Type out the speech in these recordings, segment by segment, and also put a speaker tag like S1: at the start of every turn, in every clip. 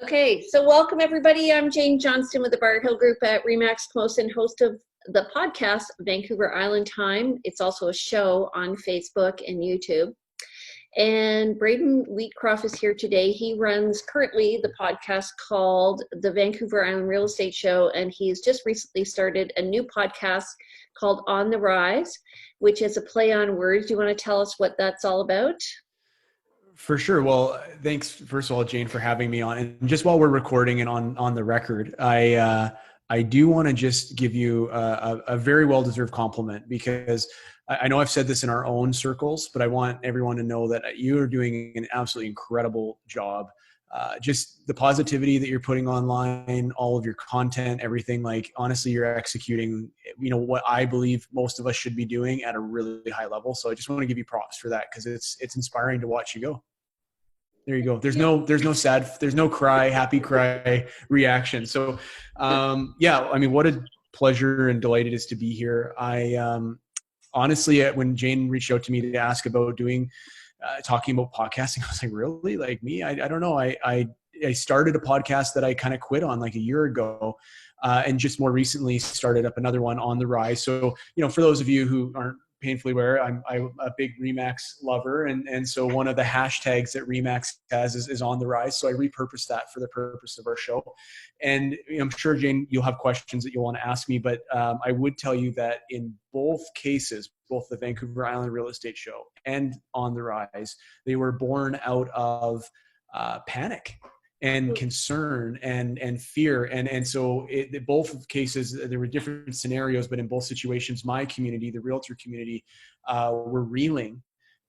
S1: Okay, so welcome everybody. I'm Jane Johnston with the Bar Hill Group at Remax Camosun, host of the podcast Vancouver Island Time. It's also a show on Facebook and YouTube. And Braden Wheatcroft is here today. He runs currently the podcast called the Vancouver Island Real Estate Show, and he's just recently started a new podcast called On the Rise, which is a play on words. Do you want to tell us what that's all about?
S2: For sure. Well, thanks first of all, Jane, for having me on. And just while we're recording and on the record, I do want to just give you a very well-deserved compliment, because I know I've said this in our own circles, but I want everyone to know that you are doing an absolutely incredible job. Just the positivity that you're putting online, all of your content, everything, like honestly, you're executing, what I believe most of us should be doing at a really high level. So I just want to give you props for that, because it's inspiring to watch you go. There you go. There's no happy cry reaction. So, what a pleasure and delight it is to be here. Honestly, when Jane reached out to me to ask about talking about podcasting, I was like, really? Like me? I don't know. I started a podcast that I kind of quit on like a year ago, and just more recently started up another one, On the Rise. So, for those of you who aren't painfully aware, I'm a big Remax lover. And so one of the hashtags that Remax has is On the Rise. So I repurposed that for the purpose of our show. And I'm sure, Jane, you'll have questions that you'll want to ask me, but I would tell you that in both cases, both the Vancouver Island Real Estate Show and On the Rise, they were born out of panic and concern and fear. And so in both cases, there were different scenarios, but in both situations, my community, the realtor community, were reeling.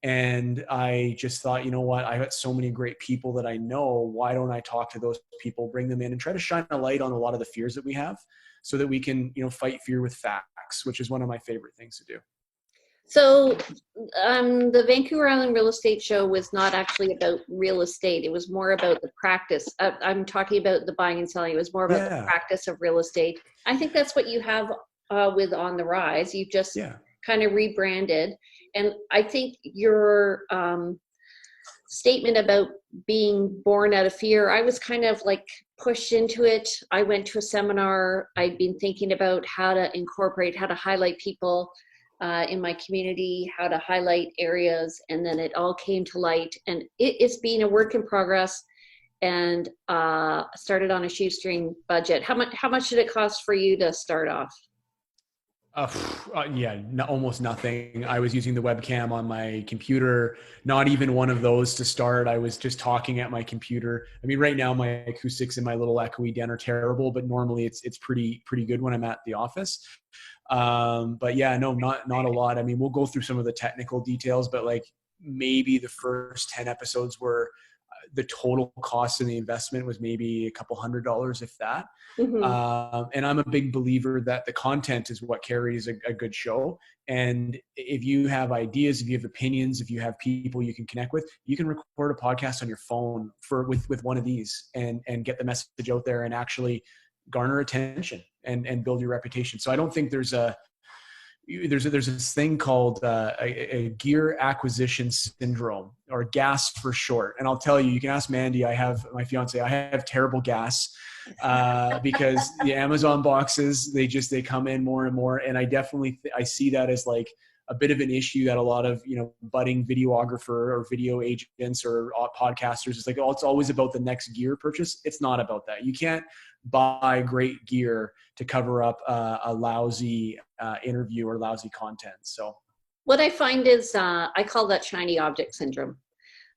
S2: And I just thought, you know what, I got so many great people that I know. Why don't I talk to those people, bring them in, and try to shine a light on a lot of the fears that we have, so that we can, fight fear with facts, which is one of my favorite things to do.
S1: So the Vancouver Island Real Estate Show was not actually about real estate. It was more about the practice. I'm talking about the buying and selling. It was more about the practice of real estate. I think that's what you have with On the Rise. You just kind of rebranded. And I think your statement about being born out of fear, I was kind of like pushed into it. I went to a seminar. I'd been thinking about how to highlight people in my community, how to highlight areas, and then it all came to light. And it's been a work in progress, and started on a shoestring budget. How much did it cost for you to start off?
S2: Almost nothing. I was using the webcam on my computer, not even one of those to start. I was just talking at my computer. I mean, right now my acoustics in my little echoey den are terrible, but normally it's pretty good when I'm at the office. But yeah, no, not a lot. I mean, we'll go through some of the technical details, but like maybe the first 10 episodes were the total cost and the investment was maybe a couple $100, if that. Mm-hmm. And I'm a big believer that the content is what carries a good show. And if you have ideas, if you have opinions, if you have people you can connect with, you can record a podcast on your phone with one of these and get the message out there and actually garner attention and build your reputation. So I don't think there's this thing called a gear acquisition syndrome, or GAS for short. And I'll tell you, you can ask Mandy, my fiance, I have terrible gas because the Amazon boxes, they come in more and more. And I definitely, I see that as like a bit of an issue that a lot of, budding videographer or video agents or podcasters, it's like, oh, it's always about the next gear purchase. It's not about that. You can't buy great gear to cover up a lousy interview or lousy content. So
S1: what I find is I call that shiny object syndrome.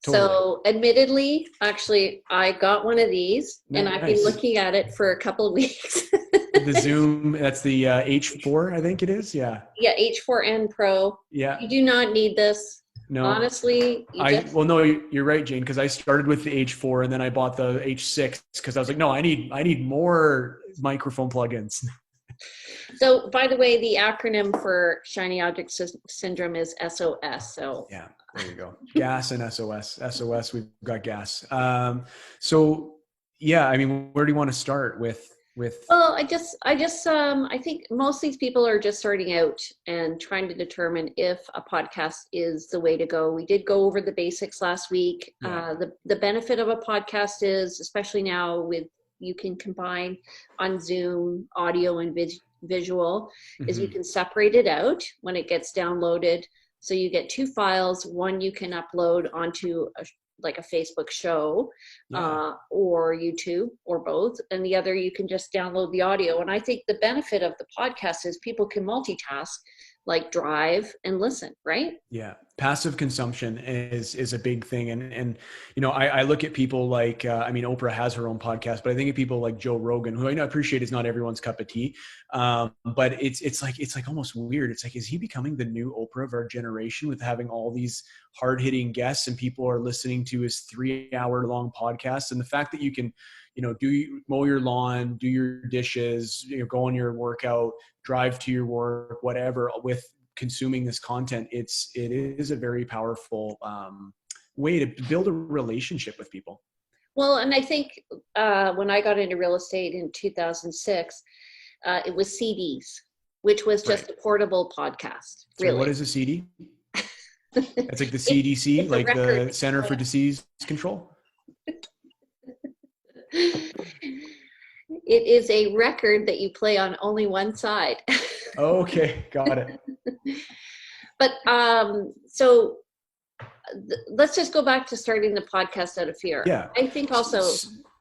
S2: Totally.
S1: So admittedly, actually, I got one of these and I've been looking at it for a couple of weeks.
S2: The Zoom, that's the H4, I think it is. Yeah.
S1: Yeah, H4N Pro.
S2: Yeah.
S1: You do not need this.
S2: No.
S1: Honestly.
S2: No, you're right, Jane, because I started with the H4 and then I bought the H6 because I was like, no, I need more microphone plugins.
S1: So, by the way, the acronym for shiny object syndrome is SOS. So
S2: yeah, there you go. Gas and SOS. SOS, we've got gas. So yeah, I mean, where do you want to start with with?
S1: Well, I think most of these people are just starting out and trying to determine if a podcast is the way to go. We did go over the basics last week.
S2: Yeah.
S1: The benefit of a podcast is, especially now with, you can combine on Zoom audio and visual, is you
S2: Mm-hmm.
S1: can separate it out when it gets downloaded. So you get two files. One you can upload onto like a Facebook show,
S2: Yeah.
S1: or YouTube, or both. And the other, you can just download the audio. And I think the benefit of the podcast is people can multitask, like drive and listen, right?
S2: Yeah, passive consumption is a big thing, and I look at people like I mean, Oprah has her own podcast, but I think of people like Joe Rogan, who I know appreciate is not everyone's cup of tea, but it's like almost weird. It's like, is he becoming the new Oprah of our generation with having all these hard hitting guests and people are listening to his 3 hour long podcast? And the fact that you can, mow your lawn, do your dishes, go on your workout, drive to your work, whatever, with consuming this content, it is a very powerful way to build a relationship with people.
S1: Well, and I think when I got into real estate in 2006, it was CDs, which was just a portable podcast.
S2: So
S1: really.
S2: What is a CD? It's like the CDC, like the Center for Disease Control.
S1: It is a record that you play on only one side.
S2: Okay, got it.
S1: But so let's just go back to starting the podcast out of fear.
S2: Yeah.
S1: I think also,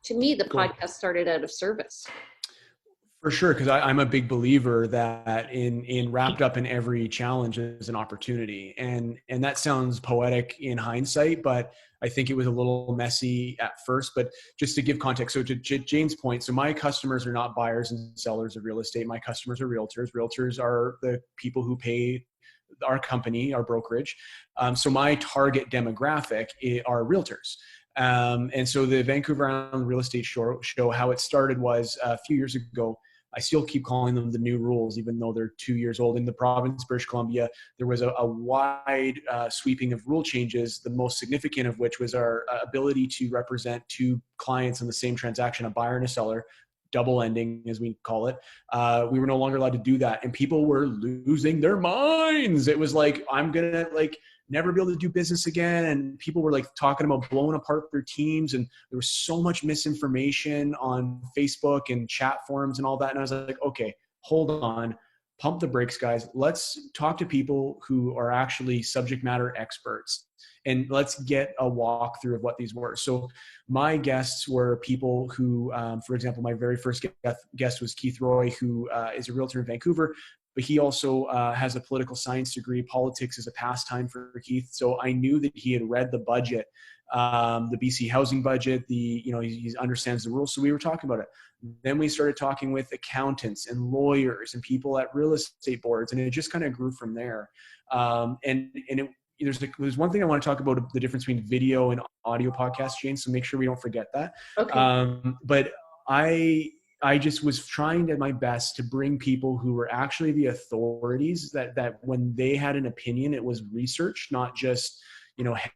S1: to me, the podcast started out of service.
S2: For sure, because I'm a big believer that in wrapped up in every challenge is an opportunity, and that sounds poetic in hindsight, but I think it was a little messy at first. But just to give context, so to Jane's point, so my customers are not buyers and sellers of real estate. My customers are realtors. Realtors are the people who pay our company, our brokerage. So my target demographic are realtors. And so the Vancouver Island Real Estate Show, how it started was a few years ago. I still keep calling them the new rules, even though they're 2 years old. In the province of British Columbia, there was a wide sweeping of rule changes, the most significant of which was our ability to represent two clients in the same transaction, a buyer and a seller, double ending, as we call it. We were no longer allowed to do that. And people were losing their minds. It was like, I'm going to never be able to do business again. And people were like talking about blowing apart their teams. And there was so much misinformation on Facebook and chat forums and all that. And I was like, okay, hold on, pump the brakes, guys. Let's talk to people who are actually subject matter experts, and let's get a walkthrough of what these were. So my guests were people who, for example, my very first guest was Keith Roy, who is a realtor in Vancouver, but he also has a political science degree. Politics is a pastime for Keith. So I knew that he had read the budget, the BC housing budget, he understands the rules. So we were talking about it. Then we started talking with accountants and lawyers and people at real estate boards, and it just kind of grew from there. There's one thing I want to talk about, the difference between video and audio podcasts, Jane, so make sure we don't forget that.
S1: Okay.
S2: But I just was trying my best to bring people who were actually the authorities, that when they had an opinion, it was research, not just,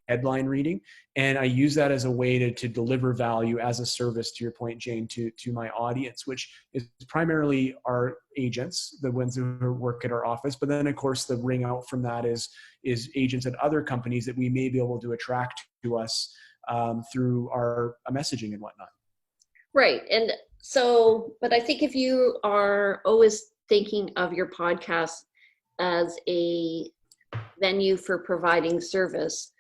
S2: headline reading. And I use that as a way to deliver value as a service, to your point, Jane, to my audience, which is primarily our agents, the ones who work at our office. But then, of course, the ring out from that is agents at other companies that we may be able to attract to us through our messaging and whatnot.
S1: Right. And so, but I think if you are always thinking of your podcast as a venue for providing service,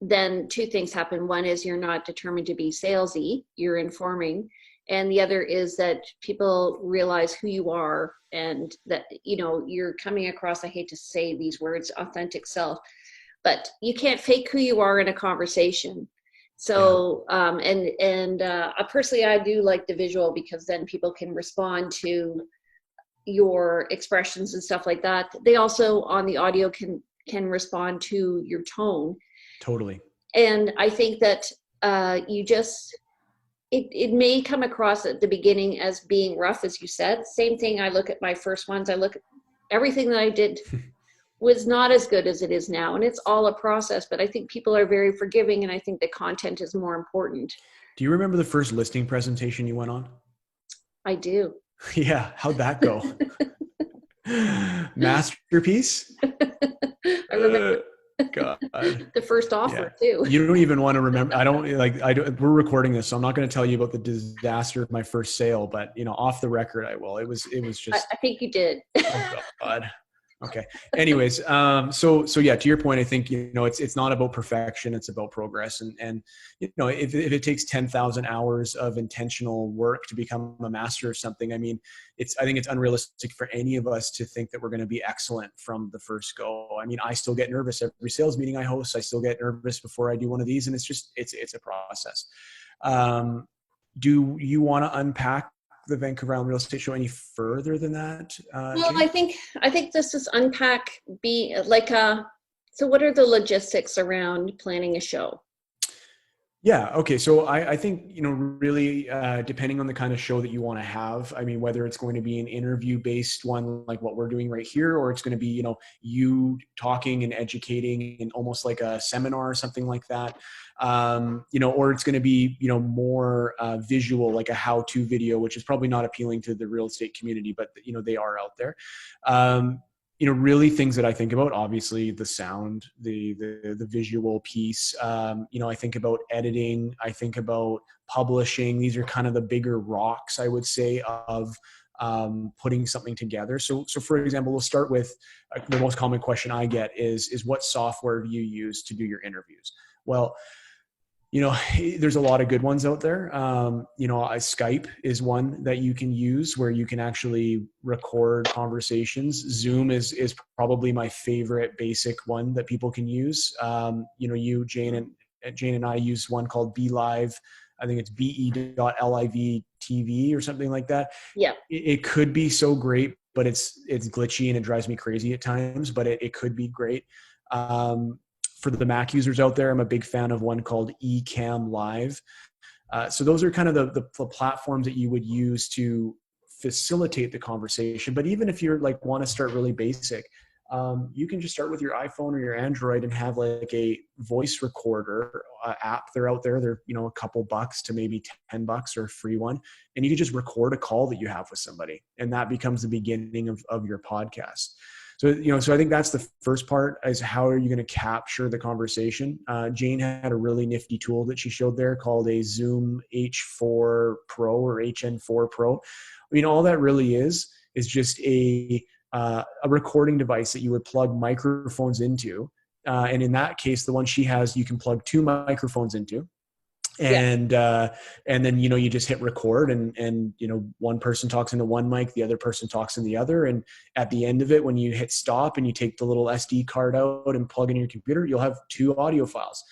S1: then two things happen. One is you're not determined to be salesy, you're informing. And the other is that people realize who you are, and that, you're coming across, I hate to say these words, authentic self, but you can't fake who you are in a conversation. So, personally, I do like the visual, because then people can respond to your expressions and stuff like that. They also, on the audio, can respond to your tone.
S2: Totally.
S1: And I think that it may come across at the beginning as being rough, as you said. Same thing, I look at my first ones, I look at everything that I did was not as good as it is now. And it's all a process, but I think people are very forgiving, and I think the content is more important.
S2: Do you remember the first listing presentation you went on?
S1: I do.
S2: Yeah. How'd that go? Masterpiece?
S1: I remember
S2: God.
S1: the first
S2: Yeah.
S1: offer too.
S2: You don't even want to remember. I don't like, we're recording this, so I'm not going to tell you about the disaster of my first sale, but off the record, I will. It was just,
S1: I think you did.
S2: oh God. Okay. Anyways, so yeah, to your point, I think, it's not about perfection. It's about progress. And if it takes 10,000 hours of intentional work to become a master of something, I mean, I think it's unrealistic for any of us to think that we're going to be excellent from the first go. I mean, I still get nervous every sales meeting I host. I still get nervous before I do one of these, and it's a process. Do you want to unpack the Vancouver Island Real Estate Show any further than that?
S1: Well,
S2: Jane?
S1: I think this is unpack be like so what are the logistics around planning a show?
S2: Yeah. Okay. So I think, really, depending on the kind of show that you want to have, I mean, whether it's going to be an interview based one, like what we're doing right here, or it's going to be, you talking and educating and almost like a seminar or something like that. Or it's going to be, more visual, like a how-to video, which is probably not appealing to the real estate community, but they are out there. Really things that I think about, obviously the sound, the visual piece. I think about editing. I think about publishing. These are kind of the bigger rocks, I would say, of putting something together. So for example, we'll start with the most common question I get is what software do you use to do your interviews? Well, there's a lot of good ones out there. Skype is one that you can use where you can actually record conversations. Zoom is probably my favorite basic one that people can use. Jane and I use one called Be Live. I think it's be.live TV or something like that.
S1: Yeah.
S2: It could be so great, but it's glitchy and it drives me crazy at times, but it could be great. For the Mac users out there, I'm a big fan of one called eCam Live. So those are kind of the platforms that you would use to facilitate the conversation. But even if you're like want to start really basic, you can just start with your iPhone or your Android and have like a voice recorder app. They're out there. They're a couple bucks to maybe $10 or a free one, and you can just record a call that you have with somebody, and that becomes the beginning of your podcast. So I think that's the first part, is how are you going to capture the conversation? Jane had a really nifty tool that she showed there called a Zoom H4 Pro or HN4 Pro. I mean, all that really is just a recording device that you would plug microphones into. And in that case, the one she has, you can plug 2 microphones into. And then you just hit record, and one person talks into one mic, the other person talks in the other, and at the end of it, when you hit stop and you take the little SD card out and plug in your computer, you'll have 2 audio files.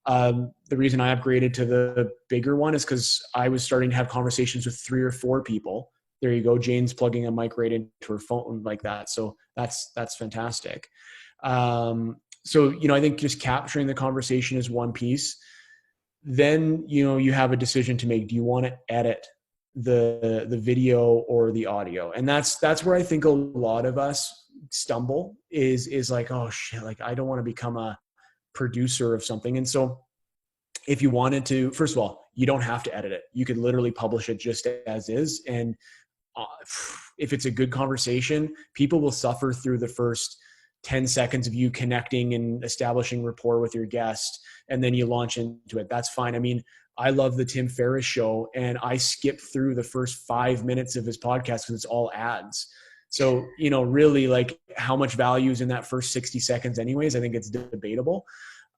S2: The reason I upgraded to the bigger one is because I was starting to have conversations with 3 or 4 people. There you go. Jane's plugging a mic right into her phone like that, so that's fantastic. I think just capturing the conversation is one piece. Then you have a decision to make. Do you want to edit the video or the audio? And that's where I think a lot of us stumble, is like, oh shit, like I don't want to become a producer of something. And so if you wanted to, first of all, you don't have to edit it. You could literally publish it just as is. And if it's a good conversation, people will suffer through the first 10 seconds of you connecting and establishing rapport with your guest, and then you launch into it. That's fine. I mean, I love the Tim Ferriss show, and I skip through the first 5 minutes of his podcast because it's all ads. So, really, like, how much value is in that first 60 seconds anyways? I think it's debatable.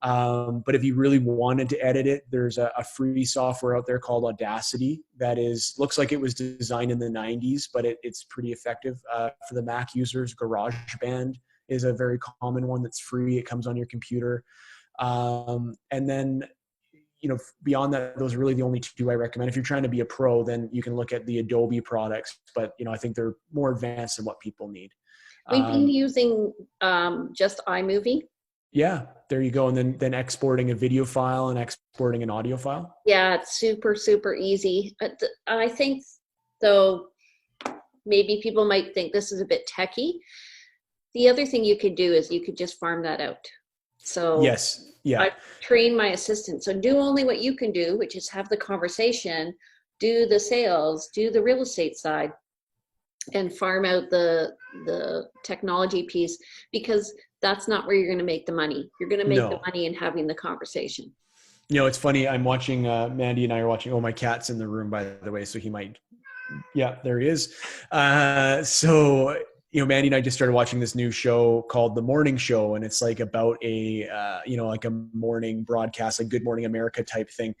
S2: But if you really wanted to edit it, there's a free software out there called Audacity that looks like it was designed in the 90s, but it's pretty effective. For the Mac users, GarageBand is a very common one that's free. It comes on your computer. And then, beyond that, those are really the only 2 I recommend. If you're trying to be a pro, then you can look at the Adobe products, but, I think they're more advanced than what people need.
S1: We've been using just iMovie.
S2: Yeah, there you go. And then exporting a video file and exporting an audio file.
S1: Yeah, it's super, super easy. I think, though, maybe people might think this is a bit techie. The other thing you could do is you could just farm that out. So
S2: yes, yeah.
S1: I train my assistant. So do only what you can do, which is have the conversation, do the sales, do the real estate side, and farm out the technology piece, because that's not where you're going to make the money. You're going to make the
S2: No.
S1: money in having the conversation.
S2: You know, it's funny. I'm watching, Mandy and I are watching, oh, my cat's in the room, by the way. So he might, yeah, there he is. So, you know, Mandy and I just started watching this new show called The Morning Show. And it's like about a, you know, like a morning broadcast, like Good Morning America type thing.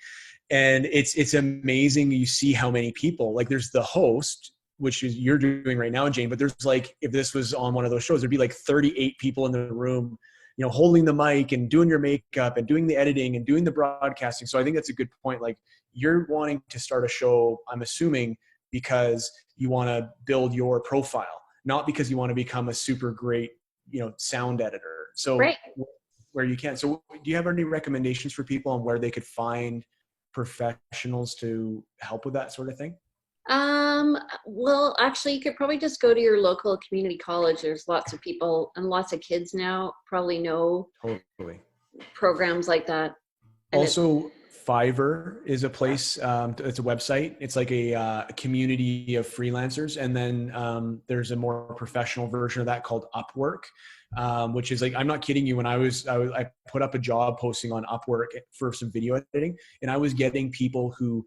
S2: And it's amazing. You see how many people, like there's the host, which is you're doing right now, Jane, but there's like, if this was on one of those shows, there'd be like 38 people in the room, you know, holding the mic and doing your makeup and doing the editing and doing the broadcasting. So I think that's a good point. Like you're wanting to start a show, I'm assuming, because you want to build your profile, not because you want to become a super great, you know, sound editor. So
S1: Right.
S2: where you can. So do you have any recommendations for people on where they could find professionals to help with that sort of thing?
S1: Well, actually, you could probably just go to your local community college. There's lots of people and lots of kids now probably know
S2: Totally.
S1: programs like that. And
S2: also, Fiverr is a place. It's a website. It's like a community of freelancers, and then there's a more professional version of that called Upwork, which is like, I'm not kidding you. When I put up a job posting on Upwork for some video editing, and I was getting people who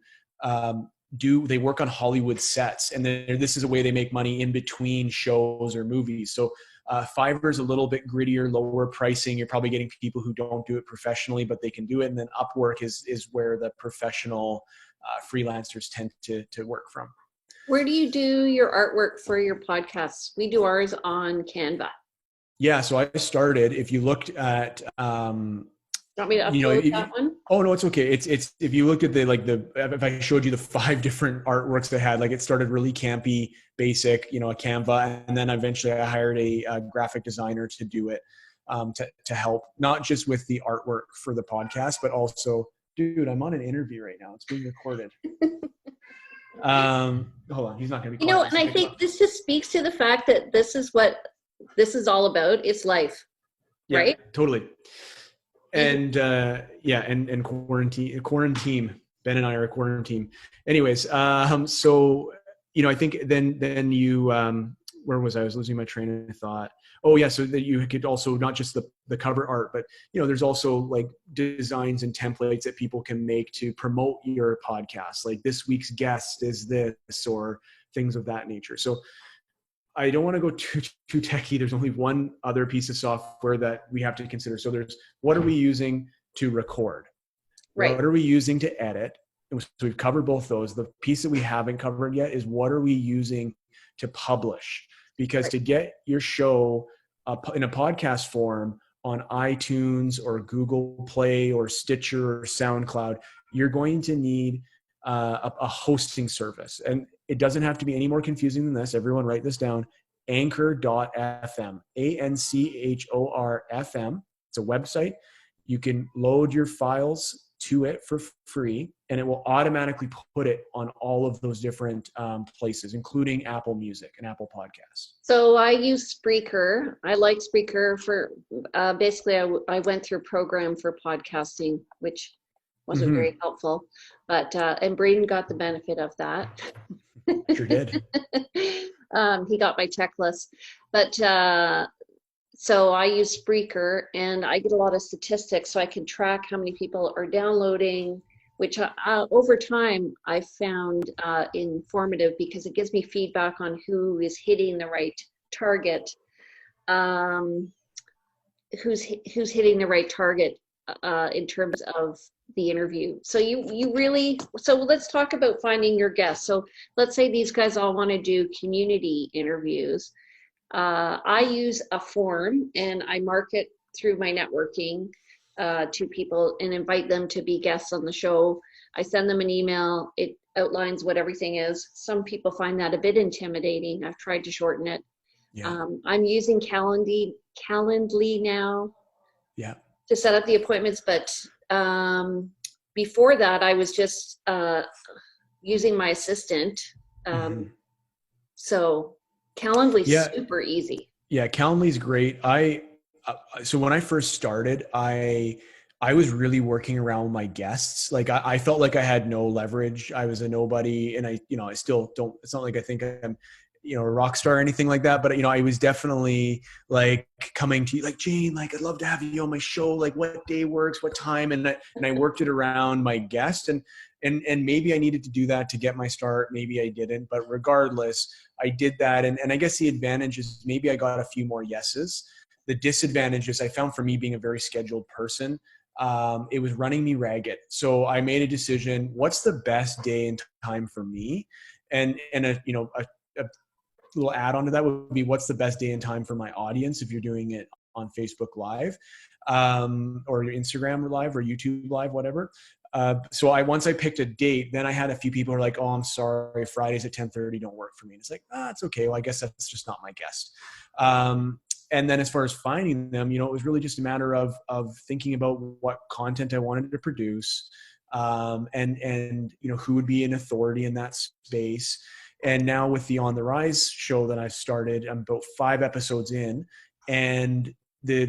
S2: they work on Hollywood sets, and then this is a way they make money in between shows or movies. So Fiverr is a little bit grittier, lower pricing. You're probably getting people who don't do it professionally, but they can do it. And then Upwork is where the professional freelancers tend to work from.
S1: where do you do your artwork for your podcasts? We do ours on Canva.
S2: Yeah, so I started. If you looked at,
S1: Want me to upload that one?
S2: Oh no, it's okay. It's if you looked at if I showed you the 5 different artworks they had, like it started really campy, basic, you know, a Canva, and then eventually I hired a graphic designer to do it, to help not just with the artwork for the podcast, but also, dude, I'm on an interview right now. It's being recorded. Hold on, he's not going to be quiet.
S1: You know, and I think this just speaks to the fact that this is what this is all about. It's life,
S2: yeah,
S1: right?
S2: Totally. And and quarantine. Ben and I are a quarantine. Anyways, so you know, I think then you where was I? I was losing my train of thought. Oh yeah, so that you could also not just the cover art, but you know, there's also like designs and templates that people can make to promote your podcast. Like this week's guest is this, or things of that nature. So I don't want to go too techy. There's only one other piece of software that we have to consider. So there's, what are we using to record?
S1: Right.
S2: What are we using to edit? So we've covered both those. The piece that we haven't covered yet is what are we using to publish? Because
S1: right.
S2: to get your show in a podcast form on iTunes or Google Play or Stitcher or SoundCloud, you're going to need a hosting service. And it doesn't have to be any more confusing than this. Everyone write this down. Anchor.fm, ANCHOR.FM. It's a website. You can load your files to it for free, and it will automatically put it on all of those different places, including Apple Music and Apple Podcasts.
S1: So I use Spreaker. I like Spreaker for basically I went through a program for podcasting, which wasn't very helpful, but and Braden got the benefit of that.
S2: Sure did.
S1: He got my checklist, but so I use Spreaker, and I get a lot of statistics, so I can track how many people are downloading, which over time I found informative because it gives me feedback on who is hitting the right target, who's hitting the right target in terms of the interview. So you really, so let's talk about finding your guests. So let's say these guys all want to do community interviews. I use a form and I market through my networking to people and invite them to be guests on the show. I send them an email. It outlines what everything is. Some people find that a bit intimidating. I've tried to shorten it. Yeah. I'm using Calendly now. Yeah. To set up the appointments, but before that, I was just using my assistant. So Calendly's super easy.
S2: Yeah, Calendly's great. So when I first started, I I was really working around my guests. Like I felt like I had no leverage. I was a nobody, and I still don't. It's not like I think I'm, a rock star or anything like that. But I was definitely like coming to you, like, Jane, like, I'd love to have you on my show. Like, what day works, what time, and I worked it around my guest, and maybe I needed to do that to get my start. Maybe I didn't, but regardless, I did that. And I guess the advantage is maybe I got a few more yeses. The disadvantage is I found, for me being a very scheduled person, it was running me ragged. So I made a decision: what's the best day and time for me? And a little add on to that would be, what's the best day and time for my audience if you're doing it on Facebook Live, or your Instagram Live or YouTube Live, whatever. So once I picked a date, then I had a few people who are like, "Oh, I'm sorry, Fridays at 10:30 don't work for me." And it's like, it's okay. Well, I guess that's just not my guest. And then as far as finding them, it was really just a matter of thinking about what content I wanted to produce, and who would be an authority in that space. And now with the On the Rise show that I've started, I'm about 5 episodes in, and the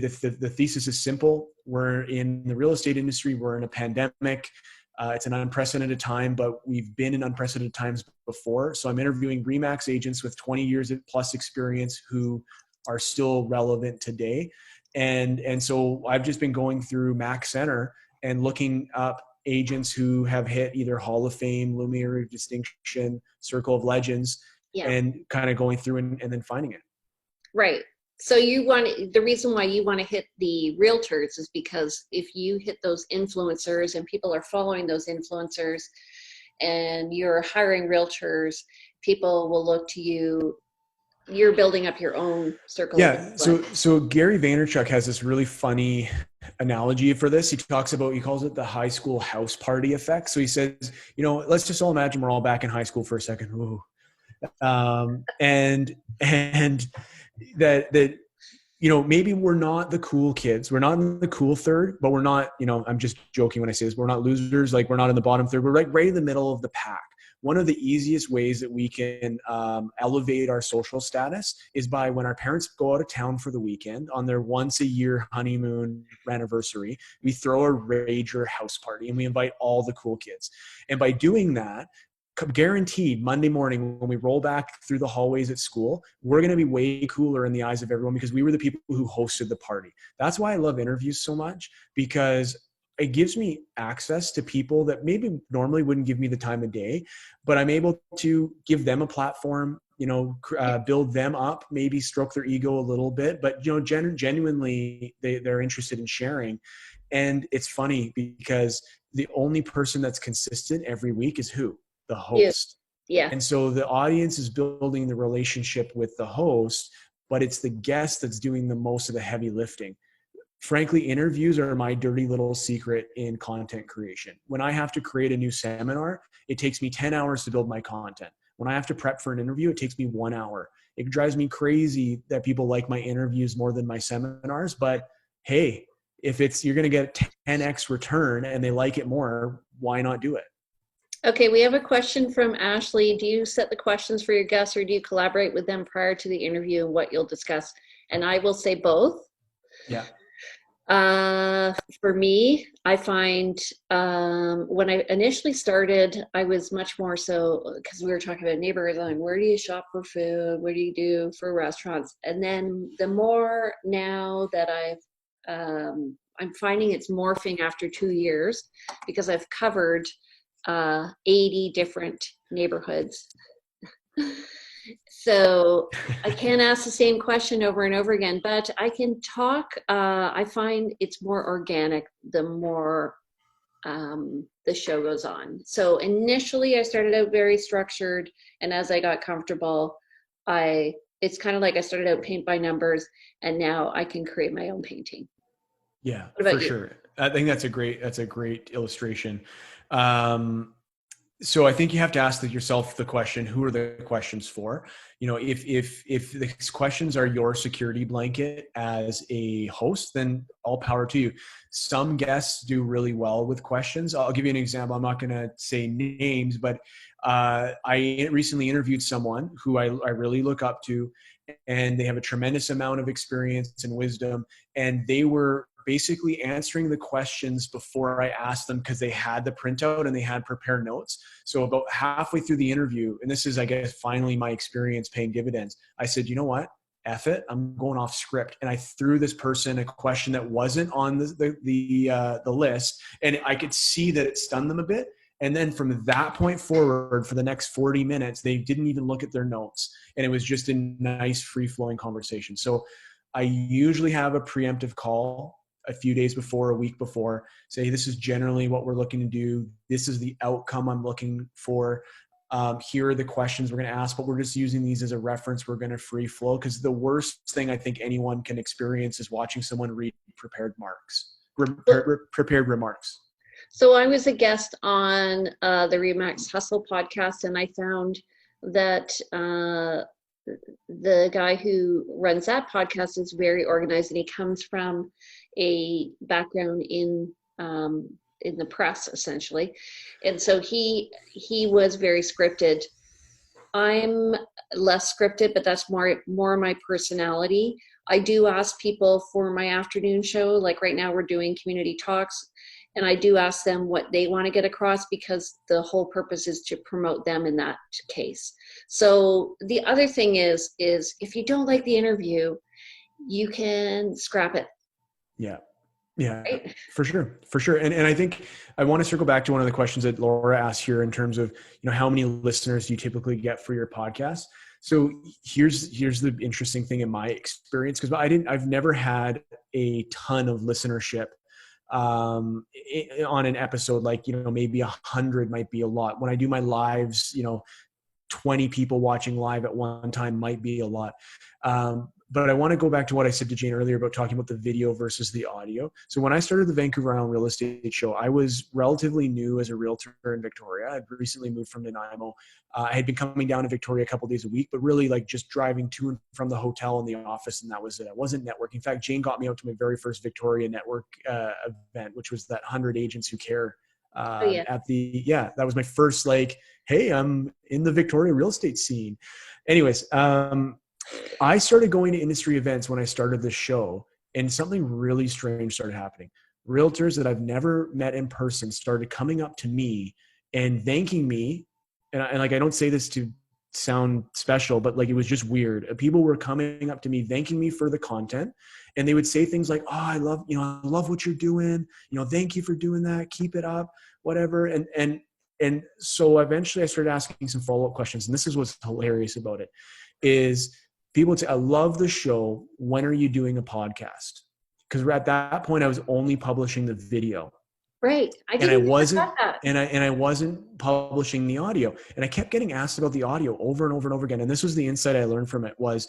S2: thesis is simple. We're in the real estate industry. We're in a pandemic. It's an unprecedented time, but we've been in unprecedented times before. So I'm interviewing RE/MAX agents with 20 years plus experience who are still relevant today. And so I've just been going through Max Center and looking up agents who have hit either Hall of Fame, Luminary of Distinction, Circle of Legends, and kind of going through and then finding it.
S1: Right. So the reason why you want to hit the realtors is because if you hit those influencers and people are following those influencers and you're hiring realtors, people will look to you. You're building up your own circle.
S2: Yeah. So Gary Vaynerchuk has this really funny analogy for this. He calls it the high school house party effect. So he says, let's just all imagine we're all back in high school for a second. Ooh. And that maybe we're not the cool kids. We're not in the cool third, but we're not, I'm just joking when I say this, we're not losers. Like, we're not in the bottom third. We're like right in the middle of the pack. One of the easiest ways that we can elevate our social status is by, when our parents go out of town for the weekend on their once a year honeymoon anniversary, we throw a rager house party and we invite all the cool kids. And by doing that, guaranteed, Monday morning when we roll back through the hallways at school, we're going to be way cooler in the eyes of everyone because we were the people who hosted the party. That's why I love interviews so much, because it gives me access to people that maybe normally wouldn't give me the time of day, but I'm able to give them a platform, build them up, maybe stroke their ego a little bit, but genuinely they're interested in sharing. And it's funny because the only person that's consistent every week is who? The host.
S1: Yeah.
S2: And so the audience is building the relationship with the host, but it's the guest that's doing the most of the heavy lifting. Frankly, interviews are my dirty little secret in content creation. When I have to create a new seminar, it takes me 10 hours to build my content. When I have to prep for an interview, it takes me 1 hour. It drives me crazy that people like my interviews more than my seminars. But hey, if you're going to get 10x return and they like it more, why not do it?
S1: Okay, we have a question from Ashley. Do you set the questions for your guests, or do you collaborate with them prior to the interview and what you'll discuss? And I will say both.
S2: Yeah.
S1: For me, I find when I initially started, I was much more so, because we were talking about neighborhoods, and where do you shop for food? What do you do for restaurants? And then the more now that I'm finding it's morphing after 2 years, because I've covered 80 different neighborhoods. So I can't ask the same question over and over again, but I can talk. I find it's more organic the more the show goes on. So initially I started out very structured, and as I got comfortable, it's kind of like I started out paint by numbers, and now I can create my own painting.
S2: Yeah, for sure. I think that's a great illustration. So I think you have to ask yourself the question, who are the questions for? If the questions are your security blanket as a host, then all power to you. Some guests do really well with questions. I'll give you an example. I'm not going to say names, but I recently interviewed someone who I really look up to, and they have a tremendous amount of experience and wisdom. And they were basically answering the questions before I asked them because they had the printout and they had prepared notes. So about halfway through the interview, and this is, I guess, finally my experience paying dividends, I said, you know what? F it, I'm going off script. And I threw this person a question that wasn't on the list, and I could see that it stunned them a bit. And then from that point forward, for the next 40 minutes, they didn't even look at their notes. And it was just a nice, free-flowing conversation. So I usually have a preemptive call a few days before, a week before, say, this is generally what we're looking to do. This is the outcome I'm looking for. Here are the questions we're going to ask, but we're just using these as a reference. We're going to free flow, because the worst thing I think anyone can experience is watching someone read prepared remarks.
S1: So I was a guest on the Remax Hustle podcast, and I found that the guy who runs that podcast is very organized, and he comes from a background in the press, essentially. And so he was very scripted. I'm less scripted, but that's more my personality. I do ask people for my afternoon show, like right now we're doing community talks, and I do ask them what they want to get across, because the whole purpose is to promote them in that case. So the other thing is if you don't like the interview, you can scrap it.
S2: Yeah. Yeah, right? For sure. And I think I want to circle back to one of the questions that Laura asked here in terms of, how many listeners do you typically get for your podcast? So here's the interesting thing in my experience, because I've never had a ton of listenership on an episode. Like, maybe 100 might be a lot. When I do my lives, 20 people watching live at one time might be a lot. But I want to go back to what I said to Jane earlier about talking about the video versus the audio. So when I started the Vancouver Island Real Estate Show, I was relatively new as a realtor in Victoria. I'd recently moved from Nanaimo. I had been coming down to Victoria a couple of days a week, but really like just driving to and from the hotel and the office, and that was it. I wasn't networking. In fact, Jane got me out to my very first Victoria Network event, which was that 100 Agents Who Care that was my first, like, hey, I'm in the Victoria real estate scene. Anyways, I started going to industry events when I started this show, and something really strange started happening. Realtors that I've never met in person started coming up to me and thanking me. And I don't say this to sound special, but like, it was just weird. People were coming up to me, thanking me for the content. And they would say things like, oh, I love what you're doing. Thank you for doing that. Keep it up, whatever. And so eventually I started asking some follow-up questions. And this is what's hilarious about it is people would say, I love the show. When are you doing a podcast? Because at that point I was only publishing the video.
S1: Right.
S2: I wasn't publishing the audio. And I kept getting asked about the audio over and over and over again. And this was the insight I learned from it, was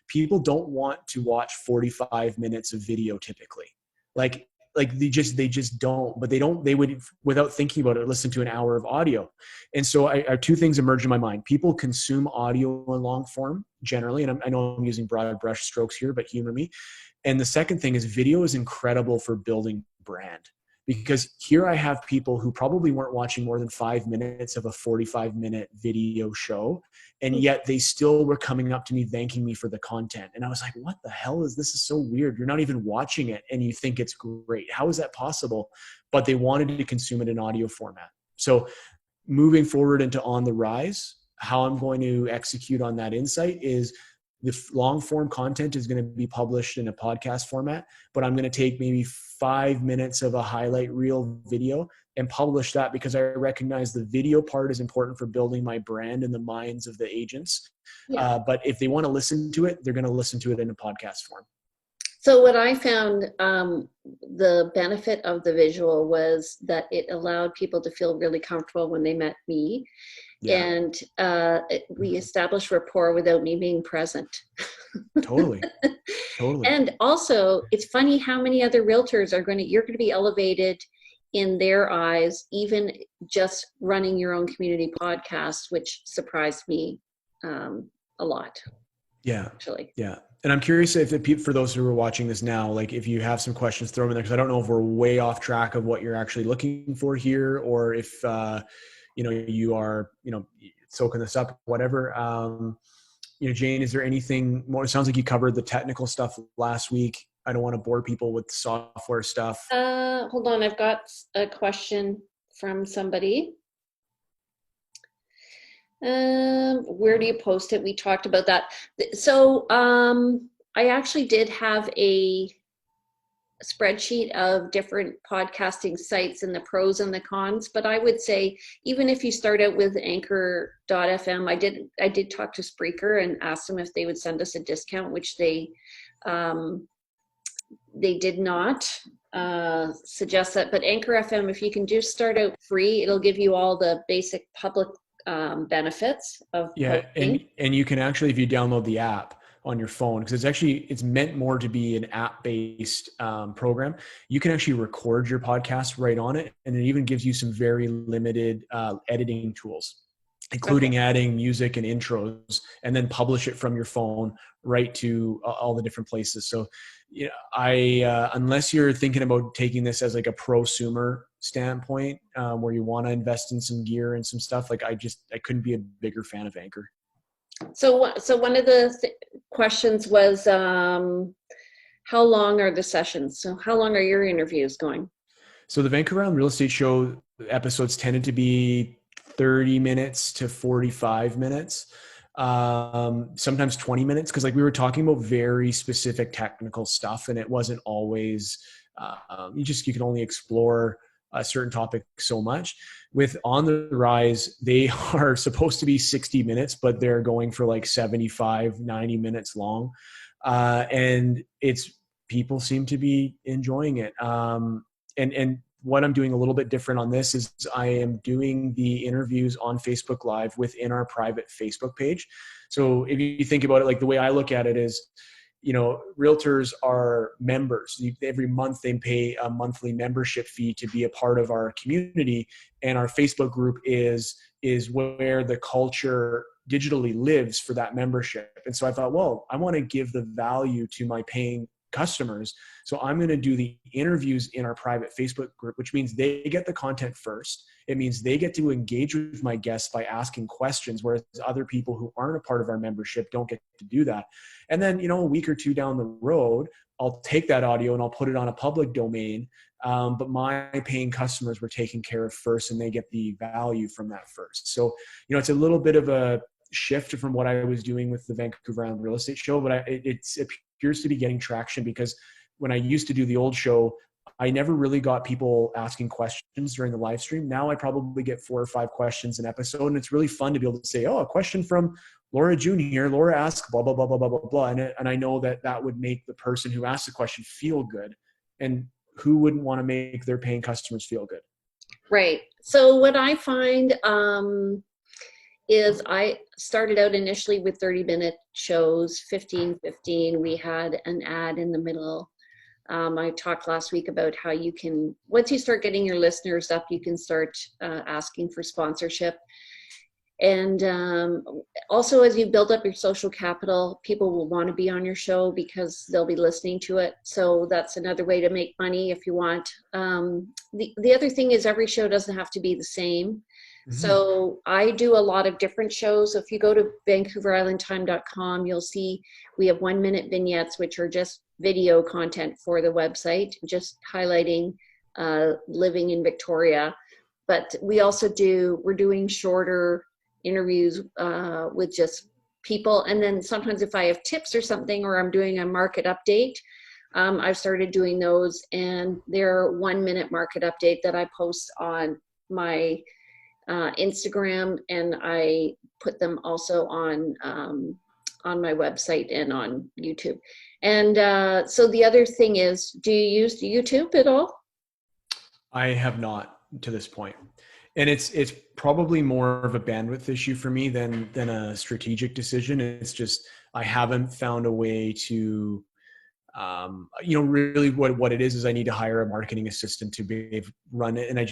S2: people don't want to watch 45 minutes of video typically. Like they just don't, but they would, without thinking about it, listen to an hour of audio. And so two things emerged in my mind. People consume audio in long form generally. And I know I'm using broad brush strokes here, but humor me. And the second thing is video is incredible for building brand, because here I have people who probably weren't watching more than 5 minutes of a 45-minute video show. And yet they still were coming up to me, thanking me for the content. And I was like, what the hell is this? Is so weird. You're not even watching it and you think it's great. How is that possible? But they wanted to consume it in audio format. So moving forward into On the Rise, how I'm going to execute on that insight is the long form content is going to be published in a podcast format, but I'm going to take maybe 5 minutes of a highlight reel video and publish that, because I recognize the video part is important for building my brand in the minds of the agents. Yeah. But if they want to listen to it, they're going to listen to it in a podcast form.
S1: So what I found, the benefit of the visual was that it allowed people to feel really comfortable when they met me. Yeah. And we established rapport without me being present.
S2: Totally.
S1: And also, it's funny how many other realtors you're going to be elevated in their eyes, even just running your own community podcast, which surprised me a lot.
S2: Yeah.
S1: Actually.
S2: Yeah. And I'm curious if for those who are watching this now, like if you have some questions, throw them in there, because I don't know if we're way off track of what you're actually looking for here, or if, you are, soaking this up, whatever. Jane, is there anything more? It sounds like you covered the technical stuff last week. I don't want to bore people with software stuff.
S1: Hold on. I've got a question from somebody. Where do you post it? We talked about that. So I actually did have a spreadsheet of different podcasting sites and the pros and the cons, but I would say even if you start out with anchor.fm, I did talk to Spreaker and asked them if they would send us a discount, which they did not suggest that. But Anchor FM, if you can just start out free, it'll give you all the basic public benefits of
S2: posting. And you can actually, if you download the app on your phone, because it's meant more to be an app-based program, you can actually record your podcast right on it, and it even gives you some very limited editing tools, including adding music and intros, and then publish it from your phone right to all the different places. So unless you're thinking about taking this as like a prosumer standpoint, where you want to invest in some gear and some stuff, like I couldn't be a bigger fan of Anchor.
S1: So one of the questions was, how long are the sessions? So how long are your interviews going?
S2: So the Vancouver Island Real Estate Show episodes tended to be 30 minutes to 45 minutes, sometimes 20 minutes, because like we were talking about very specific technical stuff, and it wasn't always you could only explore a certain topic so much. With On the Rise, they are supposed to be 60 minutes, but they're going for like 75, 90 minutes long. And people seem to be enjoying it. And what I'm doing a little bit different on this is I am doing the interviews on Facebook Live within our private Facebook page. So if you think about it, like the way I look at it is, realtors are members. Every month they pay a monthly membership fee to be a part of our community. And our Facebook group is where the culture digitally lives for that membership. And so I thought, well, I want to give the value to my paying customers. So I'm going to do the interviews in our private Facebook group, which means they get the content first. It means they get to engage with my guests by asking questions, whereas other people who aren't a part of our membership don't get to do that. And then, a week or two down the road, I'll take that audio and I'll put it on a public domain. But my paying customers were taken care of first, and they get the value from that first. So, it's a little bit of a shift from what I was doing with the Vancouver Island Real Estate Show, but it appears to be getting traction, because when I used to do the old show, I never really got people asking questions during the live stream. Now I probably get 4 or 5 questions an episode, and it's really fun to be able to say, a question from Laura June here. Laura asked blah, blah, blah, blah, blah, blah, blah. And I know that would make the person who asked the question feel good. And who wouldn't want to make their paying customers feel good?
S1: Right. So what I find is I started out initially with 30-minute shows, 15. We had an ad in the middle. I talked last week about how you can, once you start getting your listeners up, you can start asking for sponsorship. And also, as you build up your social capital, people will want to be on your show because they'll be listening to it. So that's another way to make money if you want. The other thing is every show doesn't have to be the same. Mm-hmm. So I do a lot of different shows. So if you go to VancouverIslandTime.com, you'll see we have 1-minute vignettes, which are just video content for the website, just highlighting living in Victoria. But we also we're doing shorter interviews with just people. And then sometimes if I have tips or something, or I'm doing a market update, I've started doing those, and they're 1-minute market update that I post on my Instagram, and I put them also on my website and on YouTube. And so the other thing is, do you use YouTube at all?
S2: I have not to this point. And it's probably more of a bandwidth issue for me than a strategic decision. It's just, I haven't found a way to, really what it is I need to hire a marketing assistant to be run it. And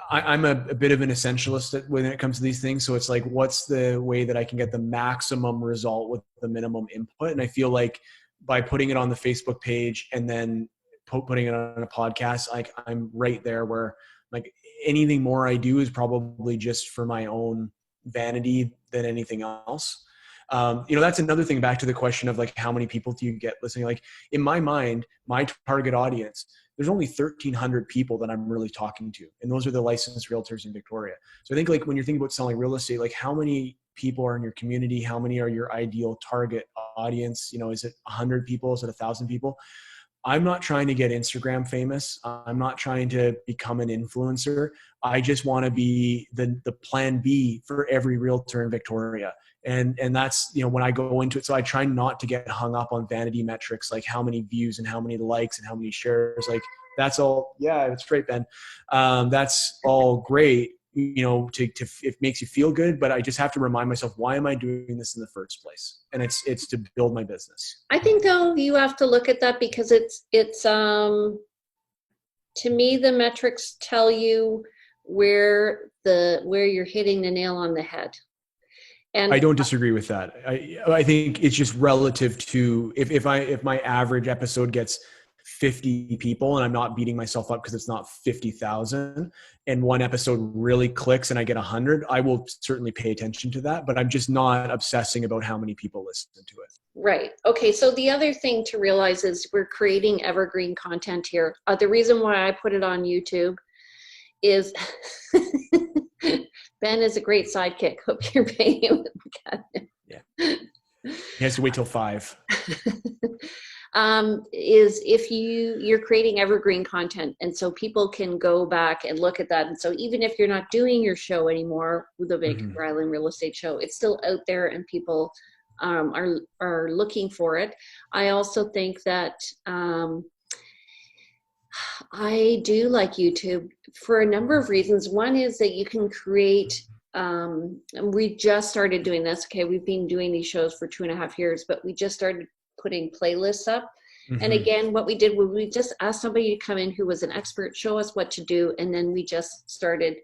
S2: I'm a bit of an essentialist when it comes to these things. So it's like, what's the way that I can get the maximum result with the minimum input? And I feel like by putting it on the Facebook page and then putting it on a podcast, like I'm right there where like anything more I do is probably just for my own vanity than anything else. That's another thing, back to the question of like, how many people do you get listening? Like in my mind, my target audience, there's only 1,300 people that I'm really talking to. And those are the licensed realtors in Victoria. So I think like when you're thinking about selling real estate, like how many people are in your community? How many are your ideal target audience? Is it 100 people? Is it 1,000 people? I'm not trying to get Instagram famous. I'm not trying to become an influencer. I just want to be the plan B for every realtor in Victoria. And that's, when I go into it, so I try not to get hung up on vanity metrics, like how many views and how many likes and how many shares. Like that's all. Yeah, that's great, Ben. That's all great. It makes you feel good, but I just have to remind myself, why am I doing this in the first place? And it's to build my business.
S1: I think though you have to look at that because it's to me, the metrics tell you where you're hitting the nail on the head. And
S2: I don't disagree with that. I think it's just relative to if my average episode gets 50 people and I'm not beating myself up because it's not 50,000, and one episode really clicks and I get 100, I will certainly pay attention to that, but I'm just not obsessing about how many people listen to it.
S1: Right. Okay. So the other thing to realize is we're creating evergreen content here. The reason why I put it on YouTube is Ben is a great sidekick. Hope you're paying him.
S2: Yeah. He has to wait till 5.
S1: Is if you're creating evergreen content, and so people can go back and look at that. And so even if you're not doing your show anymore with the Vancouver Island Real Estate Show, it's still out there and people are looking for it. I also think that I do like YouTube for a number of reasons. One is that you can create, and we just started doing this. Okay, we've been doing these shows for 2.5 years, but we just started putting playlists up. And again, what we did was we just asked somebody to come in who was an expert, show us what to do, and then we just started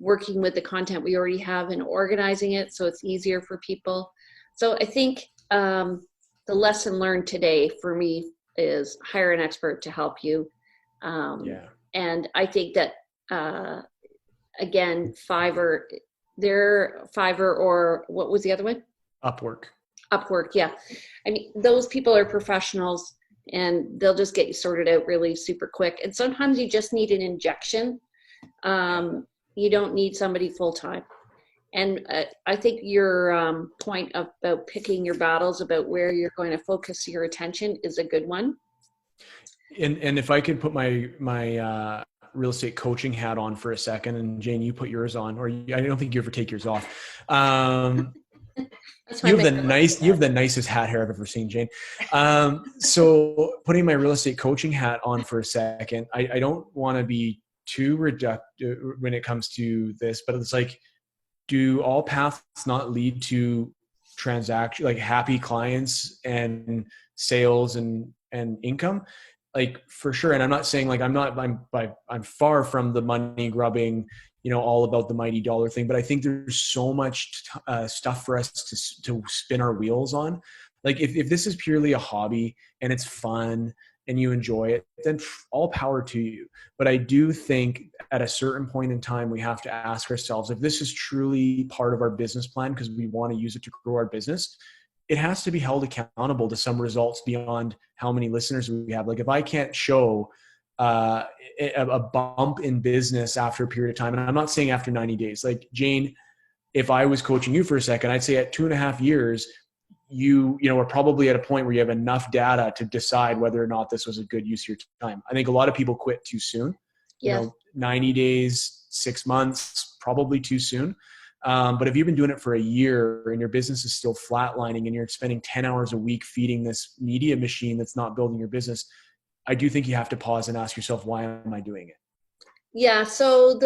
S1: working with the content we already have and organizing it so it's easier for people. So I think the lesson learned today for me is hire an expert to help you. And I think that, again, Fiverr, or what was the other one? Upwork, yeah. I mean, those people are professionals and they'll just get you sorted out really super quick. And sometimes you just need an injection. You don't need somebody full-time. And I think your point about picking your battles, about where you're going to focus your attention, is a good one.
S2: And if I could put my real estate coaching hat on for a second, and Jane, you put yours on, or I don't think you ever take yours off. You have the nicest hat hair I've ever seen, Jane. So putting my real estate coaching hat on for a second, I don't want to be too reductive when it comes to this, but it's like, do all paths not lead to transaction, like happy clients and sales and income? Like for sure. And I'm not saying like, I'm far from the money grubbing, all about the mighty dollar thing, but I think there's so much stuff for us to spin our wheels on. Like if this is purely a hobby and it's fun and you enjoy it, then all power to you. But I do think at a certain point in time, we have to ask ourselves, if this is truly part of our business plan because we want to use it to grow our business, it has to be held accountable to some results beyond how many listeners we have. Like if I can't show a bump in business after a period of time, and I'm not saying after 90 days, like Jane, if I was coaching you for a second, I'd say at 2.5 years, you are probably at a point where you have enough data to decide whether or not this was a good use of your time. I think a lot of people quit too soon. 90 days, 6 months, probably too soon. But if you've been doing it for a year and your business is still flatlining and you're spending 10 hours a week feeding this media machine that's not building your business, I do think you have to pause and ask yourself, why am I doing it?
S1: Yeah. So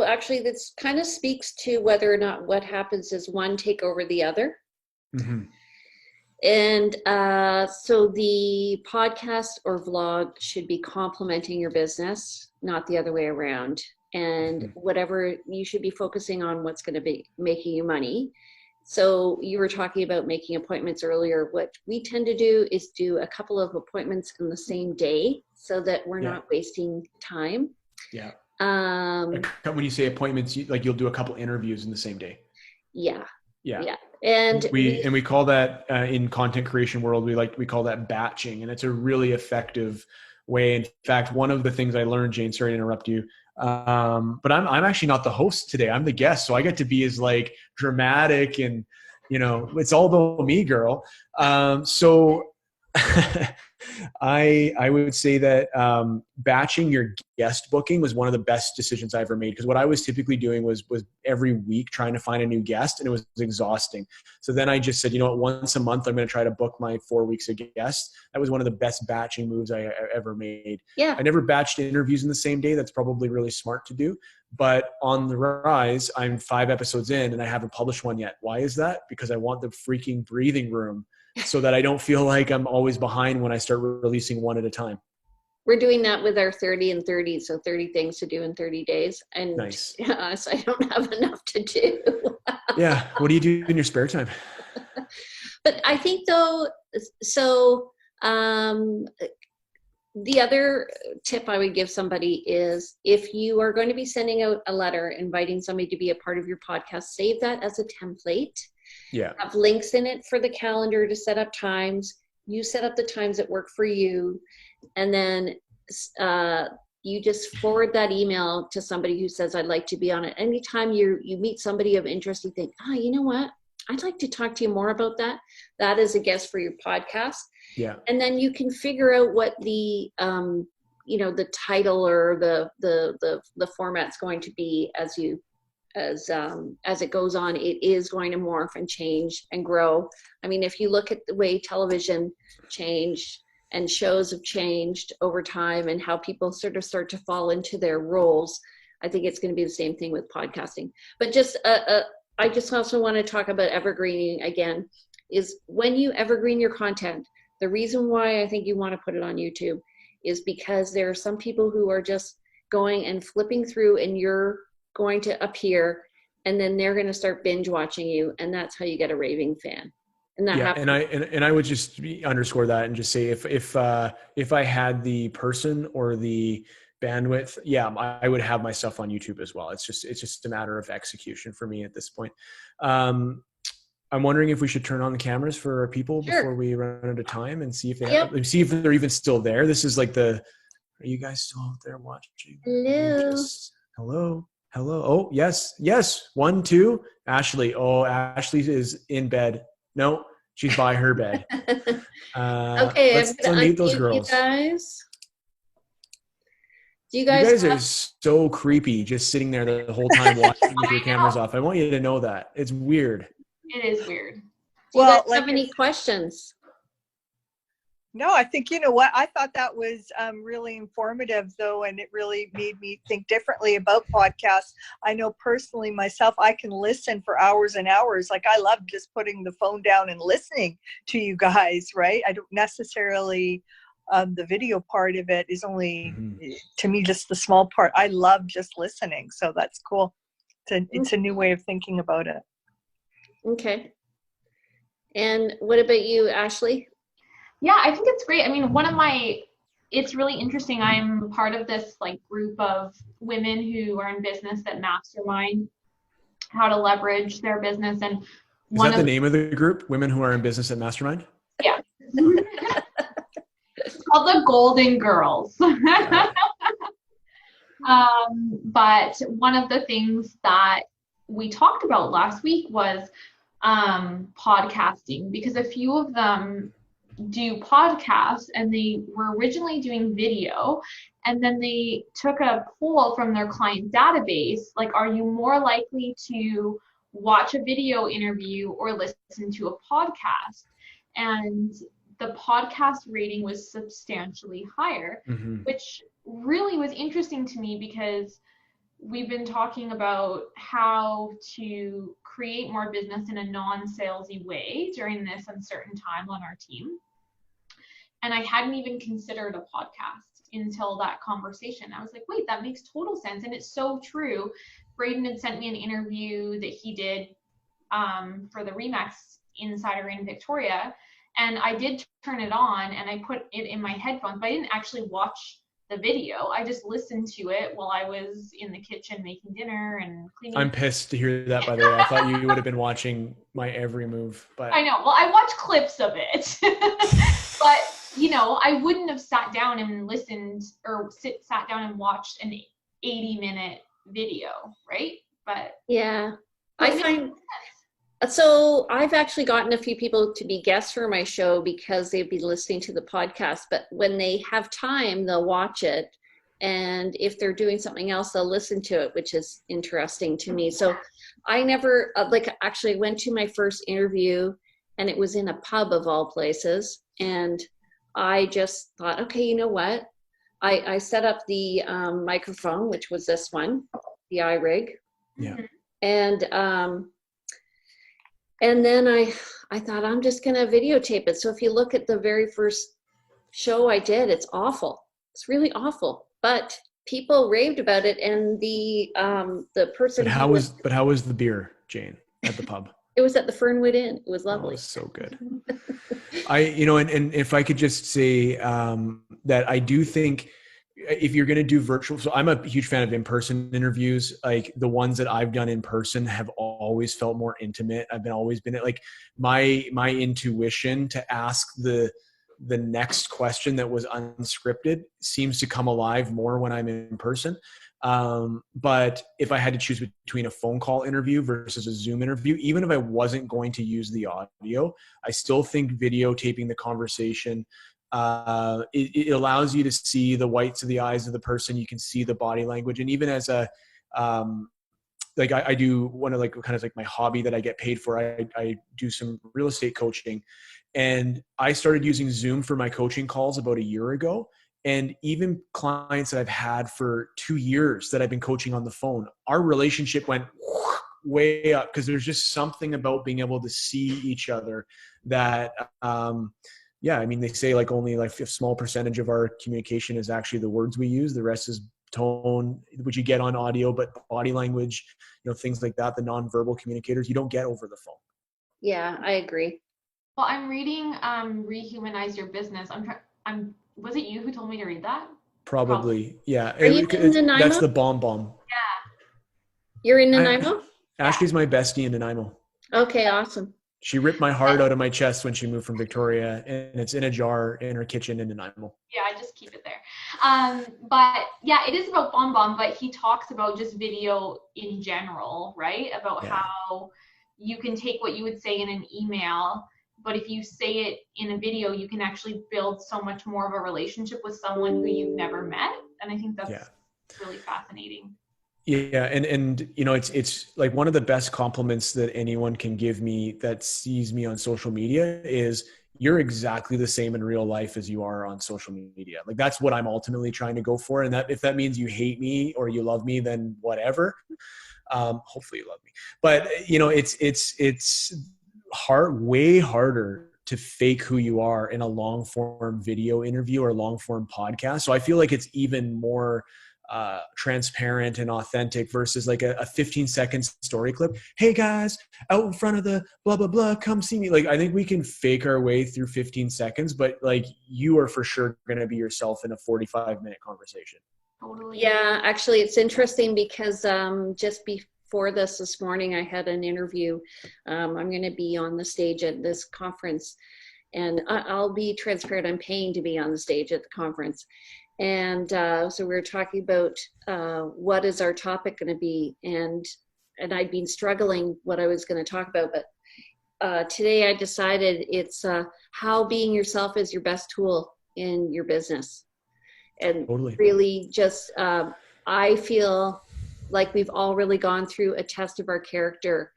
S1: actually this kind of speaks to whether or not what happens is one take over the other. And so the podcast or vlog should be complementing your business, not the other way around. And whatever, you should be focusing on what's going to be making you money. So you were talking about making appointments earlier. What we tend to do is do a couple of appointments in the same day so that we're not wasting time.
S2: Yeah. When you say appointments, you'll do a couple interviews in the same day.
S1: Yeah.
S2: Yeah.
S1: Yeah. And
S2: we call that in content creation world, we call that batching, and it's a really effective way. In fact, one of the things I learned, Jane, sorry to interrupt you, but I'm actually not the host today. I'm the guest, so I get to be as like dramatic and it's all about me, girl. So I would say that batching your guest booking was one of the best decisions I ever made, because what I was typically doing was every week trying to find a new guest, and it was exhausting. So then I just said, once a month I'm going to try to book my 4 weeks of guests. That was one of the best batching moves I ever made.
S1: Yeah.
S2: I never batched interviews in the same day. That's probably really smart to do. But on the rise, I'm 5 episodes in and I haven't published one yet. Why is that? Because I want the freaking breathing room, so that I don't feel like I'm always behind when I start releasing one at a time.
S1: We're doing that with our 30 and 30. So 30 things to do in 30 days. And
S2: nice.
S1: So I don't have enough to do.
S2: Yeah. What do you do in your spare time?
S1: But I think though, so the other tip I would give somebody is, if you are going to be sending out a letter inviting somebody to be a part of your podcast, save that as a template.
S2: Yeah.
S1: Have links in it for the calendar to set up times. You set up the times that work for you. And then you just forward that email to somebody who says, I'd like to be on it. Anytime you meet somebody of interest, you think, you know what? I'd like to talk to you more about that. That is a guest for your podcast.
S2: Yeah.
S1: And then you can figure out what the the title or the format's going to be as it goes on. It is going to morph and change and grow. I mean, if you look at the way television changed and shows have changed over time and how people sort of start to fall into their roles, I think it's going to be the same thing with podcasting. But just I just also want to talk about evergreening again, is when you evergreen your content, the reason why I think you want to put it on YouTube is because there are some people who are just going and flipping through, and you're going to appear, and then they're going to start binge watching you, and that's how you get a raving fan. And that happens.
S2: And I would just underscore that and just say, if I had the person or the bandwidth, I would have my stuff on YouTube as well. It's just a matter of execution for me at this point. I'm wondering if we should turn on the cameras for our people before we run out of time, and see if see if they're even still there. This is like are you guys still out there watching?
S1: Hello.
S2: Hello. Oh, yes. 1, 2. Ashley. Oh, Ashley is in bed. No, she's by her bed.
S1: Okay,
S2: let's unmute those girls.
S1: You guys.
S2: You guys are so creepy, just sitting there the whole time watching with your cameras off. I want you to know that. It's weird.
S3: It is weird.
S1: Do you guys have any questions?
S4: No, I think, you know what, I thought that was really informative, though, and it really made me think differently about podcasts. I know personally myself, I can listen for hours and hours. Like, I love just putting the phone down and listening to you guys, right? I don't necessarily, the video part of it is only, to me, just the small part. I love just listening, so that's cool. It's a new way of thinking about it.
S1: Okay. And what about you, Ashley?
S3: Yeah, I think it's great. I mean, it's really interesting. I'm part of this group of women who are in business that mastermind how to leverage their business. And
S2: is that the name of the group? Women who are in business at Mastermind?
S3: Yeah. It's called the Golden Girls. But one of the things that we talked about last week was podcasting, because a few of them do podcasts, and they were originally doing video, and then they took a poll from their client database, are you more likely to watch a video interview or listen to a podcast? And the podcast rating was substantially higher, which really was interesting to me, because we've been talking about how to create more business in a non-salesy way during this uncertain time on our team. And I hadn't even considered a podcast until that conversation. I was like, wait, that makes total sense. And it's so true. Braden had sent me an interview that he did for the Remax Insider in Victoria. And I did turn it on and I put it in my headphones, but I didn't actually watch the video. I just listened to it while I was in the kitchen making dinner and cleaning.
S2: I'm pissed to hear that, by the way. I thought you would have been watching my every move, but
S3: I know. Well, I watched clips of it, but you know, I wouldn't have sat down and listened or sat down and watched an 80-minute video, right? But
S1: Yeah,
S3: so
S1: I find. So I've actually gotten a few people to be guests for my show because they'd be listening to the podcast, but when they have time, they'll watch it. And if they're doing something else, they'll listen to it, which is interesting to me. So I never, actually went to my first interview and it was in a pub of all places. And I just thought, okay, you know what? I set up the microphone, which was this one, the iRig.
S2: yeah.
S1: And then I thought, I'm just going to videotape it. So if you look at the very first show I did, it's awful. It's really awful. But people raved about it. And the person.
S2: But how was the beer, Jane, at the pub?
S1: It was at the Fernwood Inn. It was
S2: Oh,
S1: lovely.
S2: it was so good. And if I could just say that I do think if you're going to do virtual, so I'm a huge fan of in-person interviews. Like the ones that I've done in person have always felt more intimate. Always been like my intuition to ask the next question that was unscripted seems to come alive more when I'm in person. But if I had to choose between a phone call interview versus a Zoom interview, even if I wasn't going to use the audio, I still think videotaping the conversation, it allows you to see the whites of the eyes of the person. You can see the body language. And even as a, I do one of kind of my hobby that I get paid for. I do some real estate coaching, and I started using Zoom for my coaching calls about a year ago. And even clients that I've had for 2 years that I've been coaching on the phone, our relationship went way up because there's just something about being able to see each other that, they say only a small percentage of our communication is actually the words we use. The rest is tone, which you get on audio, but body language, things like that, the nonverbal communicators you don't get over the phone.
S1: Yeah, I agree.
S3: Well, I'm reading Rehumanize Your Business. Was it you who told me to read that?
S2: Probably. Yeah.
S1: Are you in Nanaimo?
S2: That's the bomb.
S3: Yeah.
S1: You're in Nanaimo?
S2: Ashley's my bestie in Nanaimo.
S1: Okay, awesome.
S2: She ripped my heart out of my chest when she moved from Victoria, and it's in a jar in her kitchen in Nanaimo.
S3: Yeah, I just keep it there. But yeah, it is about Bomb, but he talks about just video in general, right? About how you can take what you would say in an email, but if you say it in a video, you can actually build so much more of a relationship with someone who you've never met. And I think that's really fascinating.
S2: Yeah. And it's like one of the best compliments that anyone can give me that sees me on social media is you're exactly the same in real life as you are on social media. Like that's what I'm ultimately trying to go for. And that if that means you hate me or you love me, then whatever. Hopefully you love me, but it's way harder to fake who you are in a long form video interview or long form podcast. So I feel like it's even more transparent and authentic versus like a 15-second story clip. Hey guys, out in front of the blah, blah, blah, come see me. Like, I think we can fake our way through 15 seconds, but like you are for sure going to be yourself in a 45-minute conversation.
S3: Totally.
S1: Yeah, actually it's interesting because just before this morning, I had an interview. I'm going to be on the stage at this conference, and I'll be transparent. I'm paying to be on the stage at the conference. And so we were talking about what is our topic going to be, and I'd been struggling what I was going to talk about, but today I decided it's how being yourself is your best tool in your business. And
S2: totally.
S1: Really just, I feel like we've all really gone through a test of our character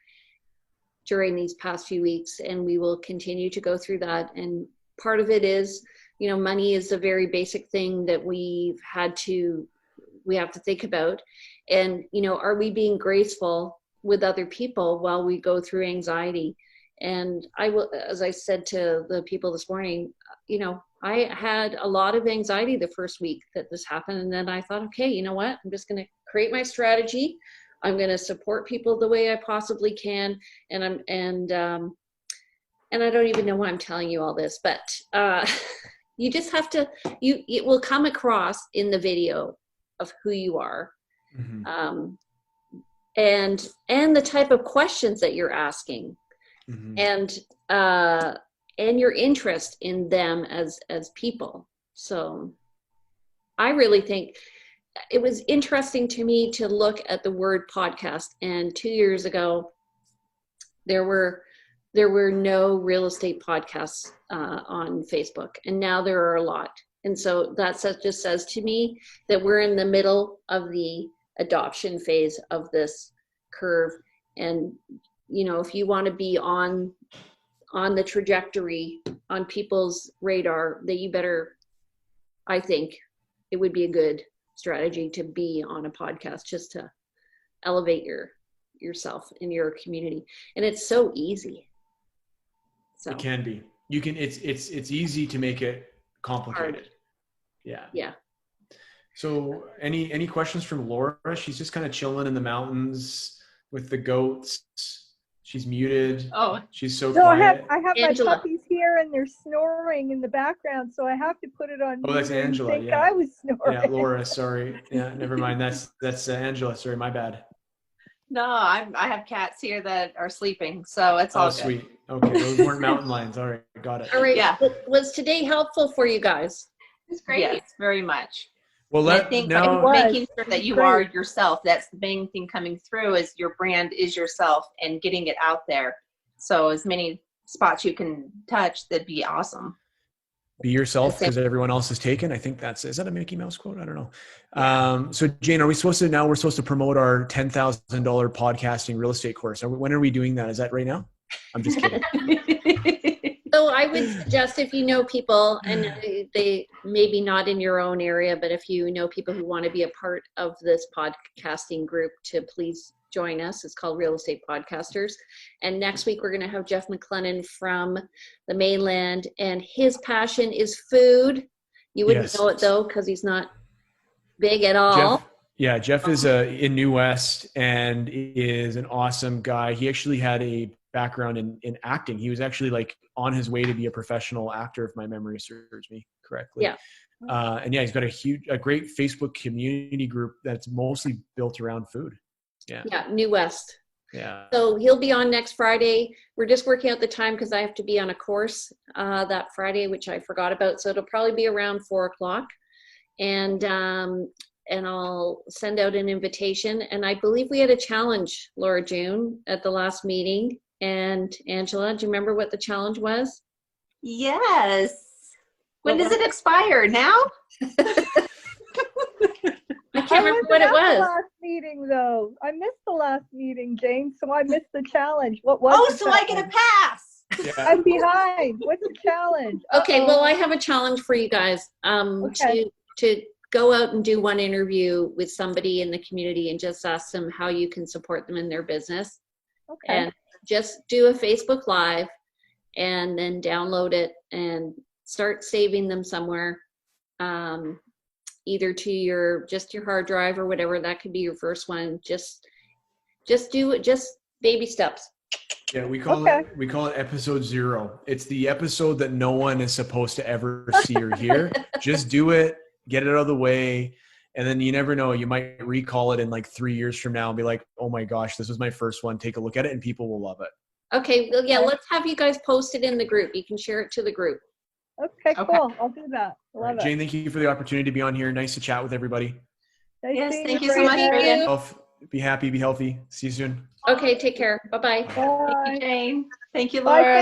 S1: during these past few weeks, and we will continue to go through that. And part of it is, money is a very basic thing that we have to think about. And, are we being graceful with other people while we go through anxiety? And I will, as I said to the people this morning, I had a lot of anxiety the first week that this happened. And then I thought, okay, you know what? I'm just going to create my strategy. I'm going to support people the way I possibly can. And I don't even know why I'm telling you all this, but, You just have to, it will come across in the video of who you are.
S2: Mm-hmm.
S1: And the type of questions that you're asking,
S2: Mm-hmm.
S1: and your interest in them as people. So I really think it was interesting to me to look at the word podcast, and 2 years ago there were no real estate podcasts on Facebook, and now there are a lot. And so that just says to me that we're in the middle of the adoption phase of this curve. And if you want to be on the trajectory, on people's radar, that you better, I think it would be a good strategy to be on a podcast, just to elevate yourself in your community. And it's so easy. So
S2: it can be. It's easy to make it complicated.
S1: Hard.
S2: Yeah. So any questions from Laura? She's just kind of chilling in the mountains with the goats. She's muted.
S3: Oh,
S2: she's so
S4: No,
S2: quiet.
S4: I have
S1: Angela.
S4: my puppies here and they're snoring in the background, so I have to put it on.
S2: Oh, that's
S4: mute and
S2: Angela,
S4: think
S2: yeah.
S4: I was snoring.
S2: Yeah, Laura, sorry. Yeah, never mind. That's Angela. Sorry, my bad.
S5: No, I have cats here that are sleeping, so it's all good.
S2: Sweet. Okay, those weren't mountain lions. All right, got it.
S1: all right.
S5: Yeah.
S1: Was today helpful for you guys?
S3: it's great.
S5: Yes, very much.
S2: Well,
S5: And I think
S2: now.
S5: by making sure that you
S4: Great.
S5: are yourself, that's the main thing coming through, is your brand is yourself and getting it out there. So as many spots you can touch, that'd be awesome.
S2: Be yourself because everyone else is taken. I think is that a Mickey Mouse quote? I don't know. So Jane, we're supposed to promote our $10,000 podcasting real estate course. When are we doing that? Is that right now? I'm just kidding.
S1: So I would suggest, if you know people, and they maybe not in your own area, but if you know people who want to be a part of this podcasting group, to please join us. It's called Real Estate Podcasters. And next week we're going to have Jeff McLennan from the mainland, and his passion is food. You wouldn't know it though, because he's not big at all.
S2: Jeff is in New West and is an awesome guy. He actually had a background in acting. He was actually like on his way to be a professional actor, if my memory serves me correctly.
S1: Yeah.
S2: And he's got a great Facebook community group that's mostly built around food. Yeah,
S1: New West.
S2: Yeah.
S1: So he'll be on next Friday. We're just working out the time because I have to be on a course that Friday, which I forgot about. So it'll probably be around 4:00, and I'll send out an invitation. And I believe we had a challenge, Laura June, at the last meeting. And Angela, do you remember what the challenge was?
S5: Yes. When does it expire? Now?
S1: I can't remember what it was.
S4: The last meeting, though. I missed the last meeting, Jane, so I missed the challenge. What was
S5: Oh,
S4: the
S5: so I get a
S4: challenge?
S5: pass.
S2: Yeah.
S4: I'm behind. What's the challenge?
S1: Okay,
S4: Uh-oh.
S1: well, I have a challenge for you guys.
S4: Okay.
S1: To go out and do one interview with somebody in the community and just ask them how you can support them in their business.
S4: Okay.
S1: And just do a Facebook Live and then download it and start saving them somewhere, either to your hard drive or whatever. That could be your first one. Just do it, just baby steps.
S2: Yeah, we call it episode 0. It's the episode that no one is supposed to ever see or hear. Just do it, get it out of the way, and then you never know. You might recall it in like 3 years from now and be like, "Oh my gosh, this was my first one." Take a look at it, and people will love it.
S1: Okay, well, yeah, let's have you guys post it in the group. You can share it to the group.
S4: Okay, cool. I'll do that. Love it.
S2: Jane, thank you for the opportunity to be on here. Nice to chat with everybody.
S4: Nice
S5: Yes,
S4: seeing
S5: thank you so much,
S4: Brandon.
S5: Brandon.
S2: Be happy, be healthy. See you soon.
S1: Okay, take care. Bye-bye.
S4: Bye.
S5: Thank you, Jane. Thank you,
S4: Bye,
S5: Laura.